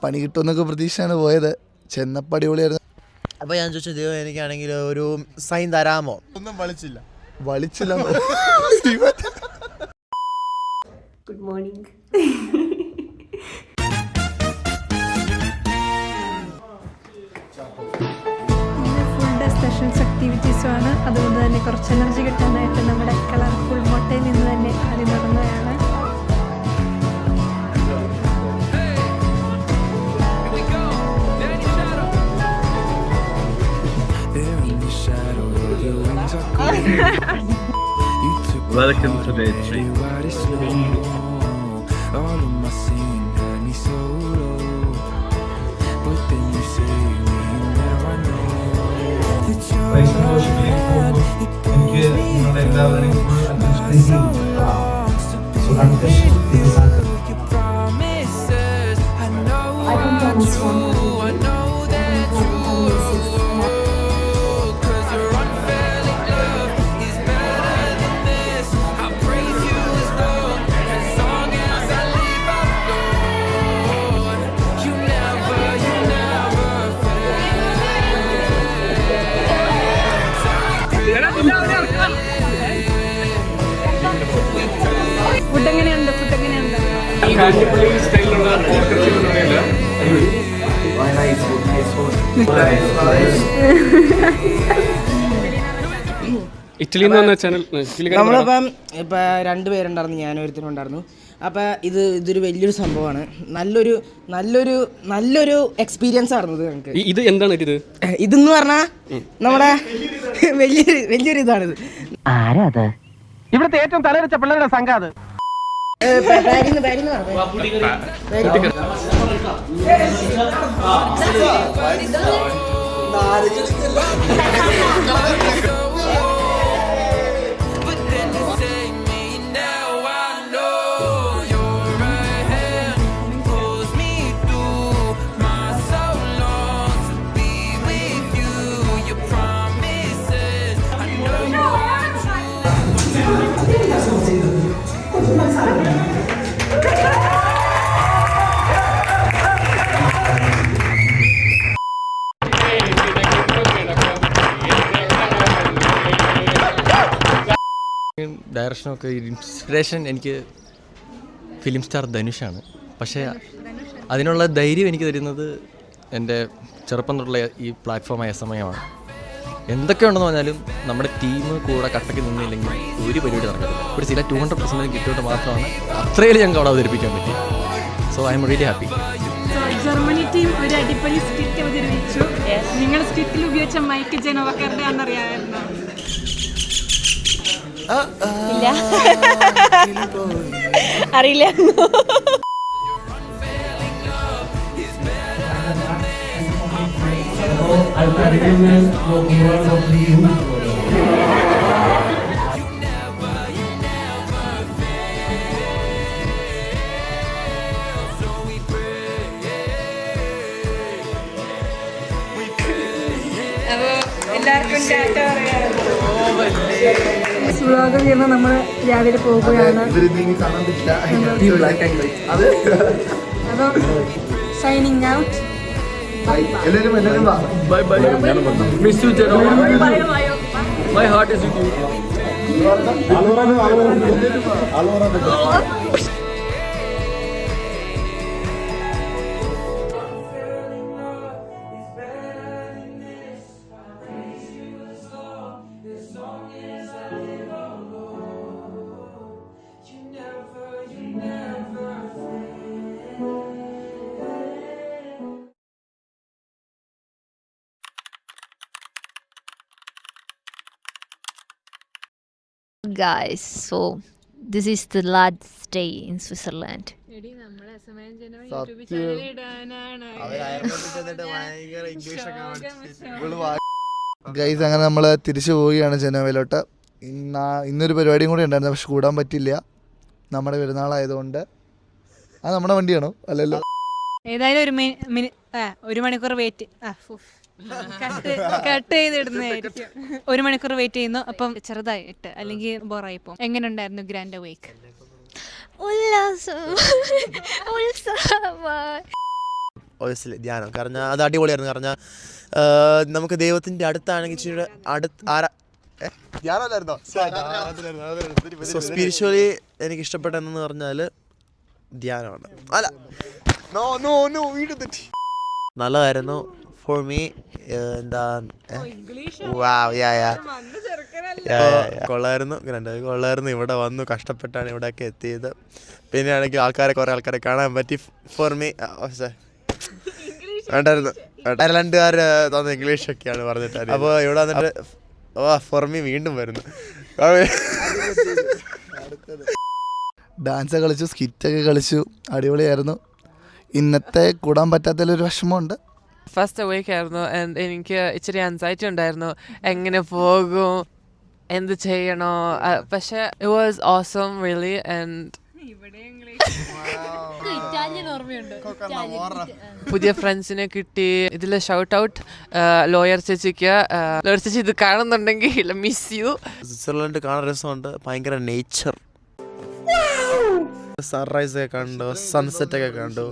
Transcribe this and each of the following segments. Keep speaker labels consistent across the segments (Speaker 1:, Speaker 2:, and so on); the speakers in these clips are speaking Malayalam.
Speaker 1: പണി കിട്ടുമെന്നൊക്കെ പ്രതീക്ഷയാണ് പോയത്. ചെന്നപ്പോൾ അടിപൊളിയായിരുന്നു.
Speaker 2: അപ്പോൾ ഞാൻ ചോദിച്ചു, ദൈവം എനിക്കാണെങ്കിൽ ഒരു സൈൻ തരാമോ?
Speaker 3: ഒന്നും വളിച്ചില്ല.
Speaker 4: Good morning. Full day sessions ആക്ടിവിറ്റീസുമാണ്. അതുകൊണ്ട് തന്നെ കുറച്ച് എനർജി കിട്ടാനായിട്ട് നമ്മുടെ കളർഫുൾ മൊട്ടയിൽ നിന്ന് തന്നെ ആദ്യം നടന്നതാണ്.
Speaker 5: Welcome to day 3.
Speaker 4: ഫുഡ് എങ്ങനെയുണ്ട്?
Speaker 6: ഇറ്റലിയിൽ നിന്ന് വന്ന ചാനൽ
Speaker 7: നമ്മളിപ്പം ഇപ്പം 2 പേരുണ്ടായിരുന്നു, ഞാനും ഒരുത്തനുണ്ടായിരുന്നു. അപ്പം ഇതൊരു വലിയൊരു സംഭവമാണ്. നല്ലൊരു എക്സ്പീരിയൻസ് ആയിരുന്നു ഇത് ഞങ്ങൾക്ക്.
Speaker 6: ഇത് എന്താണ്
Speaker 7: ഇതെന്ന് പറഞ്ഞാൽ നമ്മുടെ വലിയൊരു ഇതാണിത്.
Speaker 8: ആരാ അത്?
Speaker 7: ഇവിടുത്തെ ഏറ്റവും തലവെച്ച പിള്ളേരുടെ സംഘം അത്.
Speaker 2: ഡയറക്ഷനൊക്കെ ഇൻസ്പിറേഷൻ എനിക്ക് ഫിലിം സ്റ്റാർ ധനുഷാണ്. പക്ഷേ അതിനുള്ള ധൈര്യം എനിക്ക് തരുന്നത് എൻ്റെ ചെറുപ്പം തൊട്ടുള്ള ഈ പ്ലാറ്റ്ഫോമായ സമയമാണ്. എന്തൊക്കെ ഉണ്ടെന്ന് പറഞ്ഞാലും നമ്മുടെ ടീം കൂടെ കട്ടക്ക് നിന്നില്ലെങ്കിൽ ഒരു പരിപാടി നടക്കില്ല. ഒരു ചില 200% കിട്ടിയോട്ട് മാത്രമാണ് അത്രയും ഞങ്ങൾക്ക് അവിടെ അവതരിപ്പിക്കാൻ പറ്റി. So I am really happy.
Speaker 4: Germany team ഒരു അടിപൊളി സ്കിറ്റ് അവതരിപ്പിച്ചു. നിങ്ങളുടെ സ്കിറ്റിൽ ഉപയോഗിച്ച മൈക്ക് ജനോവക്കാരുടെ ആണെന്നറിയാമായിരുന്നു?
Speaker 9: അറിയില്ല.
Speaker 4: എല്ലാവർക്കും വ്ളോഗ് ചെയ്യുമ്പോൾ നമ്മൾ രാവിലെ പോവുകയാണ്. അപ്പോൾ signing out.
Speaker 6: Miss you Jero. My heart is with you.
Speaker 9: Guys, so this is the last day in Switzerland.
Speaker 1: Guys, അങ്ങനെ നമ്മൾ തിരിച്ചു പോവുകയാണ് ജനോവയിലോട്ട്. ഇന്നൊരു പരിപാടിയും കൂടി ഉണ്ടായിരുന്നു, പക്ഷെ കൂടാൻ പറ്റില്ല. നമ്മുടെ പെരുന്നാളായതുകൊണ്ട്. അത് നമ്മുടെ വണ്ടിയാണോ? അല്ലല്ലോ.
Speaker 4: ഏതായാലും ഒരു മണിക്കൂർ വെയിറ്റ് കട്ട് ചെയ്തിടുന്നതായിരിക്കും. 1 മണിക്കൂർ വെയിറ്റ് ചെയ്യുന്നു. അപ്പം ചെറുതായിട്ട് അല്ലെങ്കിൽ ബോറായിപ്പോ. എങ്ങനെ ഉണ്ടായിരുന്നു ഗ്രാൻഡ്
Speaker 3: ഒബ്വിയസ്ലി ധ്യാനം. കാരണം അത് അടിപൊളിയായിരുന്നു. കാരണം നമുക്ക് ദൈവത്തിൻ്റെ അടുത്താണെങ്കിൽ ഇച്ചിരി ധ്യാനമല്ലായിരുന്നോ? സോ സ്പിരിച്വലി എനിക്ക് ഇഷ്ടപ്പെട്ടതെന്ന് പറഞ്ഞാൽ ധ്യാനമാണ്. അല്ല നല്ലതായിരുന്നു ഫോർ മീ. എന്താ കൊള്ളായിരുന്നു. ഇവിടെ വന്നു കഷ്ടപ്പെട്ടാണ് ഇവിടെയൊക്കെ എത്തിയത്. പിന്നെ ആണെങ്കിൽ കുറേ ആൾക്കാരെ കാണാൻ പറ്റി. ഫോർ മീ വേണ്ടായിരുന്നു. അയർലൻഡുകാർ തോന്നുന്നു ഇംഗ്ലീഷൊക്കെയാണ് പറഞ്ഞിട്ട്. അപ്പോൾ ഇവിടെ വന്നിട്ട് ഫോർ മീ വീണ്ടും വരുന്നു.
Speaker 1: ഡാൻസ് കളിച്ചു, സ്കിറ്റൊക്കെ കളിച്ചു, അടിപൊളിയായിരുന്നു. ഇന്നത്തെ കൂടാൻ പറ്റാത്തതിലൊരു വിഷമമുണ്ട്.
Speaker 8: ഫസ്റ്റ് വീക്ക് ആയിരുന്നു. എനിക്ക് ഇച്ചിരി ആൻസൈറ്റി ഉണ്ടായിരുന്നു, എങ്ങനെ പോകും, എന്ത് ചെയ്യണോ. പക്ഷേ it was awesome really. And പുതിയ ഫ്രണ്ട്സിനെ കിട്ടി. ഇതിൽ ഷൗട്ട് ഔട്ട് ലോയർ ചേച്ചിക്ക്. ലോയർ ചേച്ചി ഇത് കാണുന്നുണ്ടെങ്കിൽ മിസ് യു.
Speaker 3: സ്വിറ്റ്സർലൻഡ് കാണാൻ രസമുണ്ട്. ഭയങ്കര നേച്ചർ, സൺറൈസ് ഒക്കെ കണ്ടു, സൺസെറ്റ് ഒക്കെ കണ്ടു.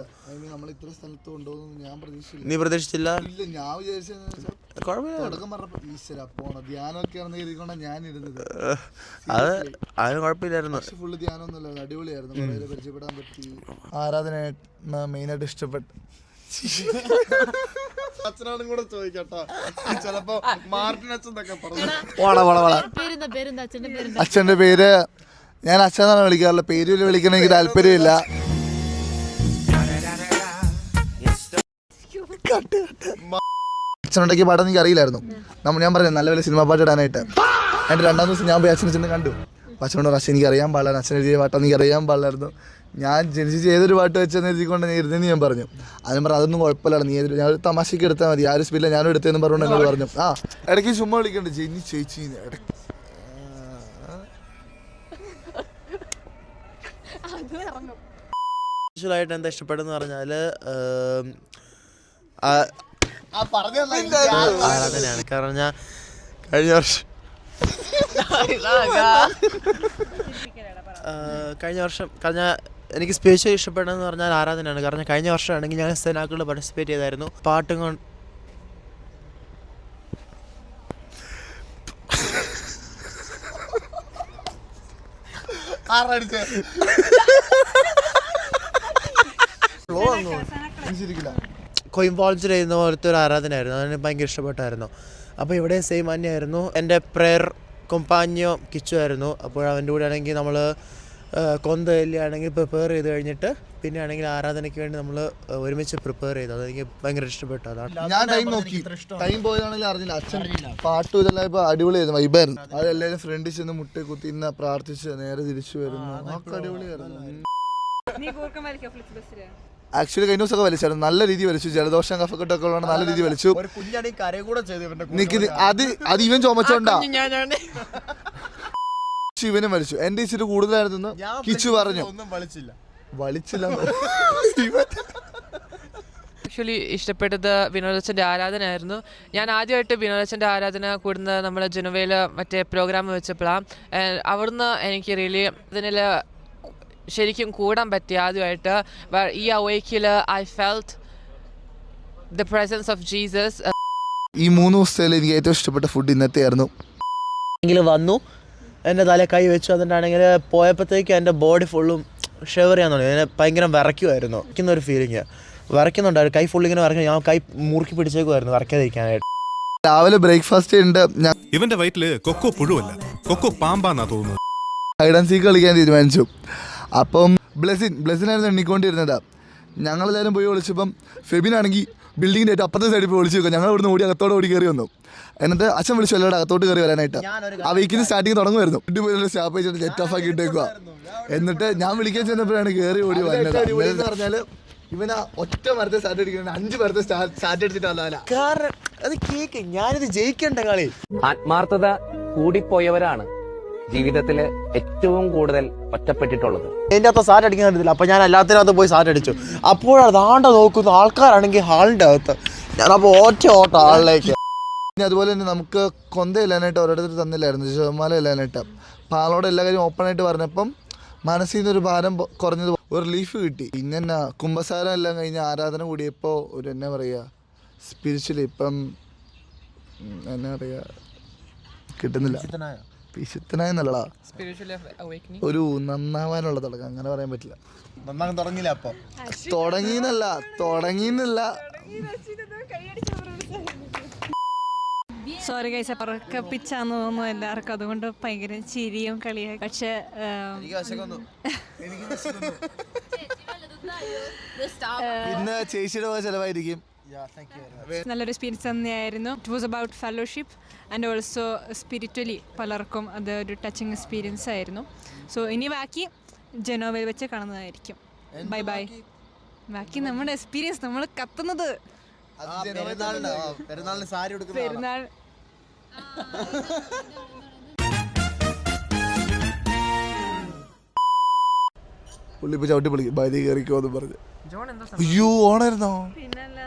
Speaker 3: നീ പ്രതീക്ഷിച്ചില്ല? അത് അതിന് കുഴപ്പമില്ലായിരുന്നു.
Speaker 1: ആരാധന മെയിനായിട്ട് ഇഷ്ടപ്പെട്ടു. അച്ഛനോടും കൂടെ ചോദിക്കട്ടോ, ചിലപ്പോ മാർട്ടിൻ അച്ഛൻ അച്ഛൻ്റെ പേര് ഞാൻ അച്ഛനാണ് വിളിക്കാറില്ല. പേര് വിളിക്കണ എനിക്ക് താല്പര്യമില്ല. അച്ഛനുണ്ടാക്കിയ പാട്ടം എനിക്ക് അറിയില്ലായിരുന്നു. ഞാൻ പറഞ്ഞു നല്ല വലിയ സിനിമ പാട്ട് ഇടാനായിട്ട്. എൻ്റെ 2ാം ദിവസം ഞാൻ പോയി അച്ഛനെ ചെന്ന് കണ്ടു. അച്ഛനോട് അച്ഛൻ എനിക്ക് അറിയാൻ പാടില്ലായിരുന്നു, അച്ഛൻ എഴുതിയ പാട്ടൊന്നും എനിക്ക് അറിയാൻ പാടില്ലായിരുന്നു. ഞാൻ ജനിച്ച് ഏതൊരു പാട്ട് വെച്ചെന്ന് എഴുതിക്കൊണ്ട് ഞാൻ ഇരുന്നെന്ന് ഞാൻ പറഞ്ഞു. അതിന് പറഞ്ഞു അതൊന്നും കുഴപ്പമില്ല, നീ ഞാൻ ഒരു തമാശയ്ക്ക് എടുത്താൽ മതി, ആരും സ്പില്ല ഞാനും എടുത്തതെന്ന് പറഞ്ഞുകൊണ്ട് എന്നോട് പറഞ്ഞു. ഇടയ്ക്ക് ചുമ്മാ വിളിക്കണ്ട് ജെന്നി ചേച്ചി.
Speaker 3: സ്പെഷ്യലായിട്ട് എന്താ ഇഷ്ടപ്പെടുന്ന പറഞ്ഞാൽ ആരാധനയാണ്. കാരണം ഞാൻ കഴിഞ്ഞ വർഷം എനിക്ക് സ്പെഷ്യൽ ഇഷ്ടപ്പെടുന്നതെന്ന് പറഞ്ഞാൽ ആരാധനയാണ്. കാരണം കഴിഞ്ഞ വർഷമാണെങ്കിൽ ഞാൻ സെനാക്കളിൽ പാർട്ടിസിപ്പേറ്റ് ചെയ്തായിരുന്നു. പാട്ടും കൊണ്ട് കോയിംബോൾജിൽ ചെയ്യുന്ന പോലത്തെ ഒരു ആരാധനയായിരുന്നു. അതിന് ഭയങ്കര ഇഷ്ടപ്പെട്ടായിരുന്നു. അപ്പോൾ ഇവിടെ സെയിം തന്നെയായിരുന്നു. എൻ്റെ പ്രെയർ കൊമ്പാഞ്ഞോ കിച്ചു ആയിരുന്നു. അപ്പോൾ അവൻ്റെ കൂടെ ആണെങ്കിൽ നമ്മൾ കൊന്തയിലാണെങ്കിൽ പ്രിപ്പയർ ചെയ്ത് കഴിഞ്ഞിട്ട് പിന്നെ ആണെങ്കിൽ ആരാധനയ്ക്ക് വേണ്ടി നമ്മൾ ഒരുമിച്ച് പ്രിപ്പയർ ചെയ്തു. അതെനിക്ക് ഭയങ്കര ഇഷ്ടപ്പെട്ടു. അതാണ്
Speaker 1: ഞാൻ ടൈം നോക്കി. ടൈം പോയതാണെങ്കിൽ അറിഞ്ഞില്ല. അച്ഛൻ പാട്ടും ഇതെല്ലാം ഇപ്പോൾ അടിപൊളിയായിരുന്നു, വൈബായിരുന്നു. അതെല്ലാവരും ഫ്രണ്ടിൽ ചെന്ന് മുട്ടി കുത്തി ഇന്ന് പ്രാർത്ഥിച്ച് നേരെ തിരിച്ചു വരുന്നു. ഒക്കെ അടിപൊളിയായിരുന്നു. ആക്ച്വലി കഴിഞ്ഞ ദിവസമൊക്കെ വലിച്ചായിരുന്നു, നല്ല രീതി വലിച്ചു. ജലദോഷം കഫക്കെട്ടൊക്കെ ഉള്ള നല്ല രീതി വലിച്ചു. അത് ഇവൻ ചുമച്ചോണ്ടാ ഇവനും വലിച്ചു. എന്റെ ഇച്ചിരി കൂടുതലായിരുന്നു കിച്ചു പറഞ്ഞു. വലിച്ചില്ല.
Speaker 8: ആക്ച്വലി ഇഷ്ടപ്പെട്ടത് വിനോദച്ചൻ്റെ ആരാധനയായിരുന്നു. ഞാൻ ആദ്യമായിട്ട് വിനോദച്ചൻ്റെ ആരാധന കൂടുന്നത് നമ്മുടെ ജനുവയിൽ മറ്റേ പ്രോഗ്രാം വെച്ചപ്പോഴാണ്. അവിടുന്ന് എനിക്ക് റിയലി അതിൽ ശരിക്കും കൂടാൻ പറ്റി ആദ്യമായിട്ട്. ഈ അവൈക്കിൽ I felt the presence of Jesus.
Speaker 1: ഈ 3 ദിവസത്തിൽ എനിക്ക് ഏറ്റവും ഇഷ്ടപ്പെട്ട ഫുഡ് ഇന്നത്തെ ആയിരുന്നു.
Speaker 3: വന്നു എൻ്റെ തല കൈ വെച്ചു. എന്നിട്ടാണെങ്കിൽ പോയപ്പോഴത്തേക്കും എൻ്റെ ബോഡി ഫുള്ളും ഷെവർ ചെയ്യാൻ തുടങ്ങി. ഞാൻ ഭയങ്കര വിറയ്ക്കുമായിരുന്നു. ഒരു ഫീലിങ് വിറയ്ക്കുന്നുണ്ടായിരുന്നു. കൈ ഫുള്ളിങ്ങനെ വിറയ്ക്കുന്നു. ഞാൻ കൈ മുറുക്കി പിടിച്ചേക്കുമായിരുന്നു വിറയ്ക്കാതിരിക്കാനായിട്ട്.
Speaker 1: രാവിലെ ബ്രേക്ക്ഫാസ്റ്റ് ഉണ്ട്.
Speaker 10: ഇവന്റെ വയറ്റില് കൊക്കോ പുഴുവല്ല, കൊക്കോ പാമ്പാന്നാ തോന്നുന്നു.
Speaker 1: ഹൈഡ് ആൻഡ് സീക്ക് കളിക്കാൻ തീരുമാനിച്ചു. അപ്പം ബ്ലെസിനായിരുന്നു എണ്ണിക്കൊണ്ടിരുന്നത്. ഞങ്ങളെല്ലാവരും പോയി വിളിച്ചപ്പം ഫെബിനാണെങ്കിൽ ബിൽഡിങ്ങിൻ്റെ ഏറ്റവും അപ്പുറത്തെ സൈഡിൽ പോയി വിളിച്ചു. ഞങ്ങൾ ഇവിടുന്ന് ഓടി അകത്തോടെ ഓടി കയറി വന്നു. എന്നിട്ട് അച്ഛൻ വിളിച്ചു എല്ലാവരും അകത്തോട്ട് കയറി വരാനായിട്ട്. ആ വീക്കിന് സ്റ്റാർട്ടിങ് തുടങ്ങുമായിരുന്നു. ഇട്ടുപോയി സ്റ്റാപ്പ് വെച്ചിട്ട് നെറ്റ് ഓഫ് ആക്കി ഇട്ടേക്കുക. എന്നിട്ട് ഞാൻ വിളിക്കാൻ ചെന്നപ്പോഴാണ് കയറി ഓടി വന്നത്. എന്ന് പറഞ്ഞാൽ ഇവനാ ഒറ്റ മരത്തെ സ്റ്റാർട്ട് അടിക്കുന്നത് 5 മരത്തെ സ്റ്റാർട്ട് അടിച്ചിട്ടല്ല.
Speaker 3: കാരണം അത് കേക്ക് ഞാനിത് ജയിക്കേണ്ട കളി.
Speaker 11: ആത്മാർത്ഥത കൂടിപ്പോയവരാണ് ജീവിതത്തിൽ ഏറ്റവും കൂടുതൽ ഒറ്റപ്പെട്ടിട്ടുള്ളത്.
Speaker 3: എൻ്റെ അകത്ത് സാറ്റ് അടിക്കാൻ പറ്റത്തില്ല. അപ്പോൾ ഞാൻ എല്ലാത്തിനകത്ത് പോയി സാറ്റ് അടിച്ചു. അപ്പോഴാണ് ദാണ്ട നോക്കുന്ന ആൾക്കാരാണെങ്കിൽ ഹാളിൻ്റെ അകത്ത്. ഞാനപ്പോൾ ഓട്ട ഹാളിലേക്ക്.
Speaker 1: പിന്നെ അതുപോലെ തന്നെ നമുക്ക് കൊന്ത ഇല്ലാനായിട്ട് ഓരോരുത്തർ തന്നില്ലായിരുന്നു, ജോമാല ഇല്ലാനായിട്ട്. അപ്പോൾ ആളോട് എല്ലാ കാര്യം ഓപ്പണായിട്ട് പറഞ്ഞപ്പം മനസ്സിൽ നിന്നൊരു ഭാരം കുറഞ്ഞത്, ഒരു റിലീഫ് കിട്ടി. പിന്നെ കുംഭസാരം എല്ലാം കഴിഞ്ഞ് ആരാധന കൂടിയപ്പോൾ ഒരു എന്നാ പറയുക സ്പിരിച്വലി ഇപ്പം എന്നാ പറയുക കിട്ടുന്നില്ല. വിശുദ്ധനായെന്നല്ലടാ, ഒരു നന്നാവാനുള്ള തുടക്കം, അങ്ങനെ പറയാൻ പറ്റില്ല.
Speaker 3: തുടങ്ങിയില്ല അപ്പോൾ
Speaker 1: തുടങ്ങിയെന്നല്ല.
Speaker 4: സോറി ഗൈസ്, പറക്കപ്പിച്ചാന്ന് തോന്നുന്നു എല്ലാവർക്കും, അതുകൊണ്ട് ഭയങ്കര ചിരിയും കളിയായി. പക്ഷേ
Speaker 1: പിന്നെ ചേച്ചിയുടെ പോലെ ചിലവായിരിക്കും.
Speaker 4: നല്ലൊരു എക്സ്പീരിയൻസ് തന്നെയായിരുന്നു. It was about fellowship and also spiritually പലർക്കും അത് ഒരു ടച്ചിങ് എക്സ്പീരിയൻസ് ആയിരുന്നു. സോ ഇനി ബാക്കി ജനോവയിൽ വെച്ച് കാണുന്നതായിരിക്കും. Bye bye. ബാക്കി നമ്മുടെ എക്സ്പീരിയൻസ്, നമ്മൾ കത്തുന്നത്
Speaker 3: പെരുന്നാളിന് സാരി
Speaker 4: പെരുന്നാൾ.
Speaker 1: പുള്ളി ഇപ്പോൾ ചവിട്ടി പൊളിക്കും, ഭാര്യ കയറിക്കോ എന്ന് പറഞ്ഞ്. അയ്യോ ഓണായിരുന്നോ?
Speaker 4: പിന്നല്ല.